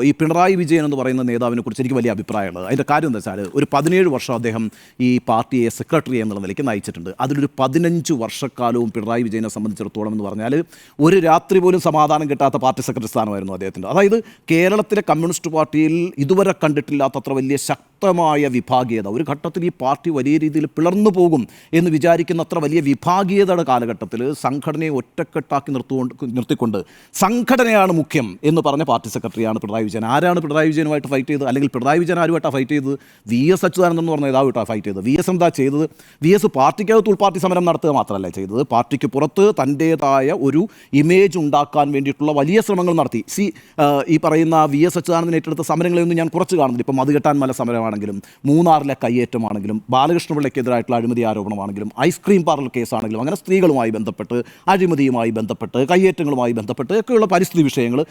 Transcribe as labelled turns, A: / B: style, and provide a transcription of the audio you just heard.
A: ഈ പിണറായി വിജയൻ എന്ന് പറയുന്ന നേതാവിനെ കുറിച്ച് എനിക്ക് വലിയ അഭിപ്രായമുള്ളത്. അതിൻ്റെ കാര്യം എന്താ വെച്ചാൽ ഒരു 17 വർഷം അദ്ദേഹം ഈ പാർട്ടിയെ സെക്രട്ടറി എന്നുള്ള നിലയ്ക്ക് നയിച്ചിട്ടുണ്ട്. അതിലൊരു 15 വർഷക്കാലവും പിണറായി വിജയനെ സംബന്ധിച്ചിടത്തോളം എന്ന് പറഞ്ഞാൽ ഒരു രാത്രി പോലും സമാധാനം കിട്ടാത്ത പാർട്ടി സെക്രട്ടറി സ്ഥാനമായിരുന്നു അദ്ദേഹത്തിൻ്റെ. അതായത് കേരളത്തിലെ കമ്മ്യൂണിസ്റ്റ് പാർട്ടിയിൽ ഇതുവരെ കണ്ടിട്ടില്ലാത്തത്ര വലിയ ശക്തമായ വിഭാഗീയത, ഒരു ഘട്ടത്തിൽ ഈ പാർട്ടി വലിയ രീതിയിൽ പിളർന്നു പോകും എന്ന് വിചാരിക്കുന്ന അത്ര വലിയ വിഭാഗീയതയുടെ കാലഘട്ടത്തിൽ സംഘടനയെ ഒറ്റക്കെട്ടാക്കി നിർത്തിക്കൊണ്ട് സംഘടനയാണ് മുഖ്യം എന്ന് പറഞ്ഞ പാർട്ടി സെക്രട്ടറിയാണ് പിണറായി വിജയൻ. ആരാണ് പിണറായി വിജയനുമായിട്ട് ഫൈറ്റ് ചെയ്തത്? അല്ലെങ്കിൽ പിണറായി വിജയൻ ആരുമായിട്ടാണ് ഫൈറ്റ് ചെയ്തത്? VS അച്യുതാനന്ദൻ എന്ന് പറഞ്ഞ നേതാവായിട്ടാണ് ഫൈറ്റ് ചെയ്തത്. VS എന്താ ചെയ്തത്? VS പാർട്ടിക്കകത്ത് ഉൾപാർട്ടി സമരം നടത്തുക മാത്രമല്ല ചെയ്തത്, പാർട്ടിക്ക് പുറത്ത് തൻ്റേതായ ഒരു ഇമേജ് ഉണ്ടാക്കാൻ വേണ്ടിയിട്ടുള്ള വലിയ ശ്രമങ്ങൾ നടത്തി. ഈ പറയുന്ന VS അച്യുതാനന്ദൻ ഏറ്റെടുത്ത സമരങ്ങളെയൊന്നും ഞാൻ കുറച്ച് കാണുന്നില്ല. ഇപ്പം മധുകെട്ടാൻ മല സമരമാണെങ്കിലും, മൂന്നാറിലെ കയ്യേറ്റമാണെങ്കിലും, ബാലകൃഷ്ണപിള്ളയ്ക്കെതിരായിട്ടുള്ള അഴിമതി ആരോപണമാണെങ്കിലും, ഐസ്ക്രീം പാർലർ കേസാണെങ്കിലും, അങ്ങനെ സ്ത്രീകളുമായി ബന്ധപ്പെട്ട്, അഴിമതിയുമായി ബന്ധപ്പെട്ട്, കയ്യേറ്റങ്ങളുമായി ബന്ധപ്പെട്ട് ഒക്കെയുള്ള പരിസ്ഥിതി വിഷയങ്ങൾ